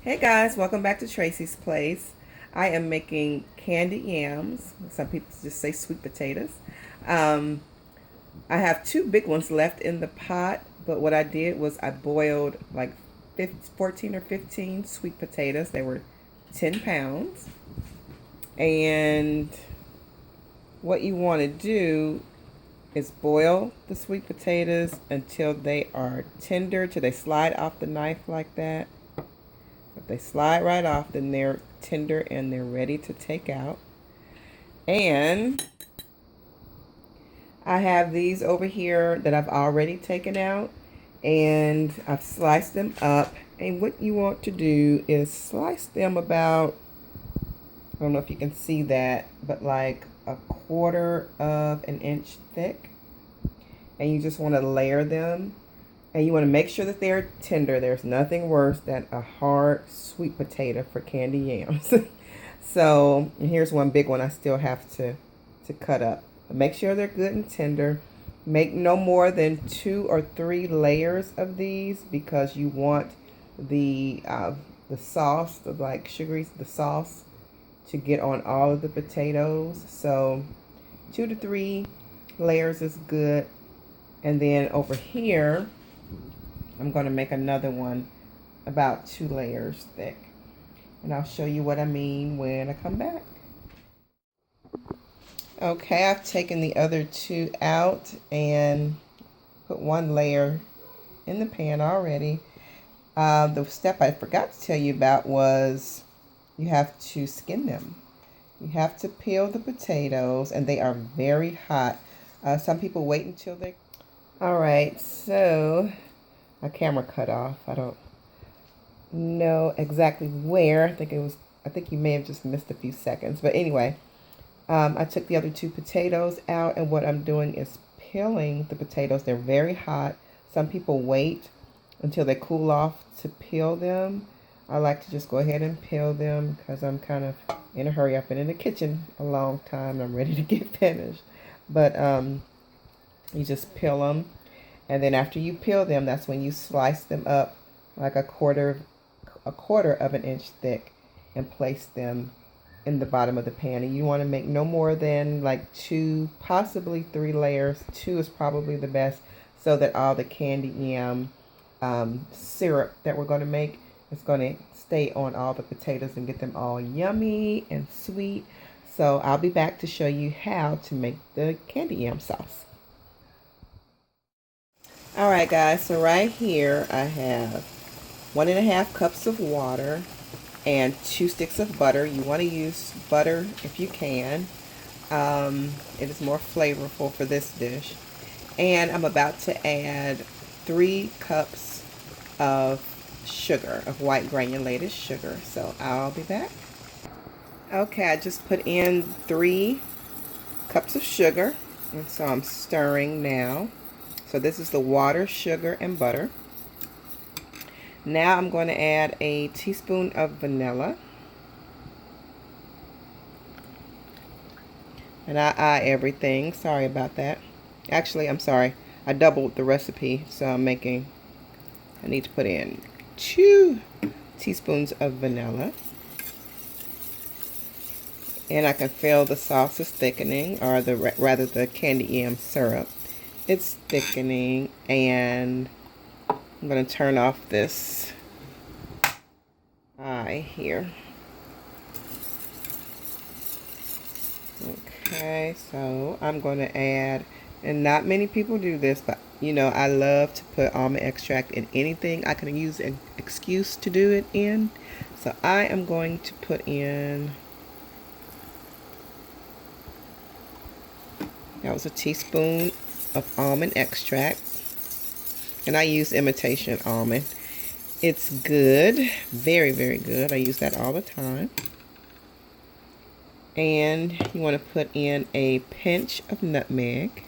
Hey guys, welcome back to Tracy's Place. I am making candied yams. Some people just say sweet potatoes. Um, I have two big ones left in the pot, but what I did was I boiled like 14 or 15 sweet potatoes. They were 10 pounds. And what you want to do is boil the sweet potatoes until they are tender, till they slide off the knife like that. If they slide right off, then they're tender and they're ready to take out. And I have these over here that I've already taken out, and I've sliced them up. And what you want to do is slice them about, I don't know if you can see that, but like a quarter of an inch thick. And you just want to layer them. And you want to make sure that they're tender. There's nothing worse than a hard sweet potato for candy yams. So here's one big one I still have to cut up. But make sure they're good and tender. Make no more than 2 or 3 layers of these, because you want the sauce, the sauce, to get on all of the potatoes. So 2 to 3 layers is good. And then over here, I'm going to make another one about 2 layers thick. And I'll show you what I mean when I come back. Okay, I've taken the other 2 out and put 1 layer in the pan already. The step I forgot to tell you about was you have to skin them. You have to peel the potatoes, and they are very hot. Some people wait until they... Alright, so my camera cut off. I don't know exactly where. I think you may have just missed a few seconds. But anyway, I took the other 2 potatoes out, and what I'm doing is peeling the potatoes. They're very hot. Some people wait until they cool off to peel them. I like to just go ahead and peel them because I'm kind of in a hurry. I've been in the kitchen a long time and I'm ready to get finished. But you just peel them, and then after you peel them, that's when you slice them up like a quarter of an inch thick and place them in the bottom of the pan. And you want to make no more than like 2, possibly 3 layers. 2 is probably the best, so that all the candied yam syrup that we're going to make is going to stay on all the potatoes and get them all yummy and sweet. So I'll be back to show you how to make the candied yam sauce. Alright guys, so right here I have 1.5 cups of water and 2 sticks of butter. You want to use butter if you can. It is more flavorful for this dish. And I'm about to add 3 cups of sugar, of white granulated sugar. So I'll be back. Okay, I just put in 3 cups of sugar, and so I'm stirring now. So this is the water, sugar, and butter. Now I'm going to add a teaspoon of vanilla. And I everything. Sorry about that. Actually, I'm sorry. I doubled the recipe, so I need to put in 2 teaspoons of vanilla. And I can feel the sauce is thickening, or rather the candied yam syrup. It's thickening, and I'm going to turn off this eye here. Okay, so I'm going to add, and not many people do this, but you know, I love to put almond extract in anything I can use an excuse to do it in. So I am going to put in, that was a teaspoon of almond extract, and I use imitation almond. It's good, very, very good. I use that all the time. And you want to put in a pinch of nutmeg.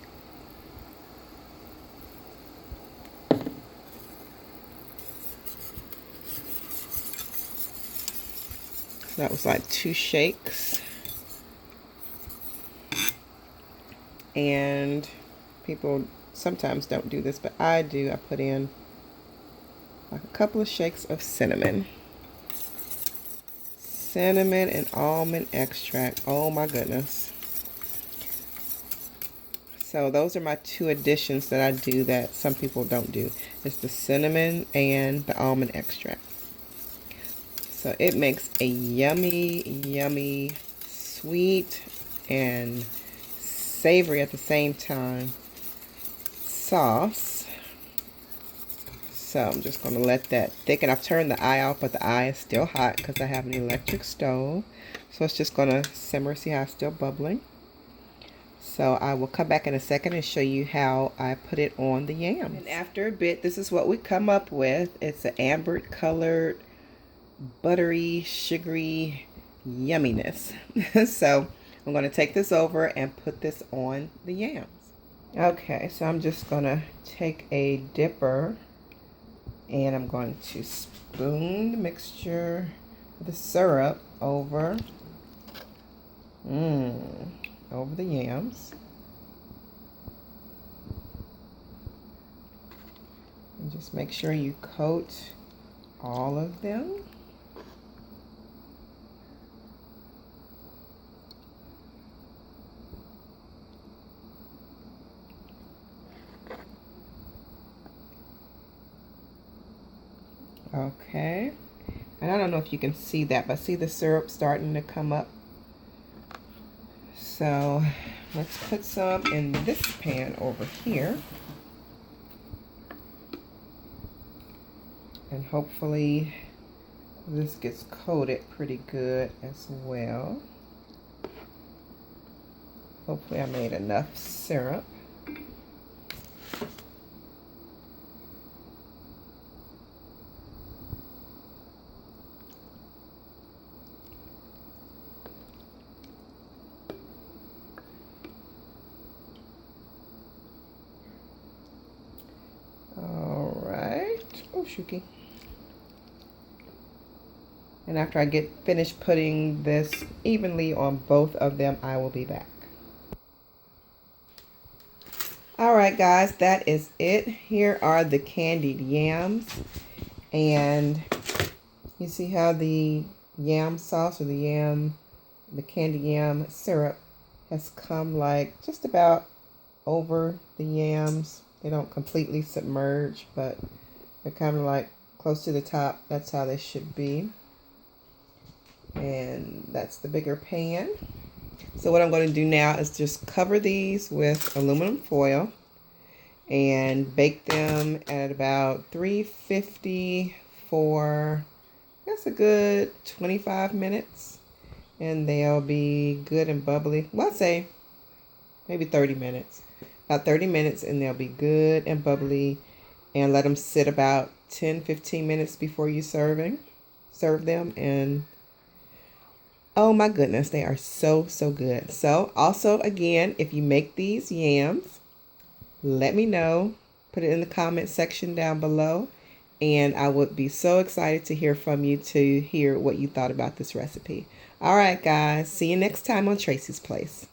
So that was like 2 shakes. And people sometimes don't do this, but I do. I put in like a couple of shakes of cinnamon. cinnamon and almond extract. Oh my goodness. So those are my two additions that I do that some people don't do. It's the cinnamon and the almond extract. So it makes a yummy, yummy, sweet and savory at the same time sauce. So I'm just going to let that thicken. I've turned the eye off, but the eye is still hot because I have an electric stove. So it's just going to simmer. See how it's still bubbling? So I will come back in a second and show you how I put it on the yams. And after a bit, this is what we come up with. It's an amber colored, buttery, sugary yumminess. So I'm going to take this over and put this on the yams. Okay, so I'm just going to take a dipper and I'm going to spoon the mixture of the syrup over the yams. And just make sure you coat all of them. Okay, and I don't know if you can see that, but see the syrup starting to come up. So let's put some in this pan over here. And hopefully this gets coated pretty good as well. Hopefully I made enough syrup. All right. Oh, Shuki. And after I get finished putting this evenly on both of them, I will be back. All right, guys, that is it. Here are the candied yams. And you see how the yam sauce or the candied yam syrup has come like just about over the yams. They don't completely submerge, but they're kind of like close to the top. That's how they should be. And that's the bigger pan. So what I'm going to do now is just cover these with aluminum foil and bake them at about 350 for, that's a good 25 minutes. And they'll be good and bubbly. Well, I'd say maybe 30 minutes. About 30 minutes and they'll be good and bubbly. And let them sit about 10-15 minutes before you serve them. And oh my goodness, they are so good. So also, again, if you make these yams, let me know. Put it in the comment section down below. And I would be so excited to hear from you, to hear what you thought about this recipe. All right, guys. See you next time on Tracy's Place.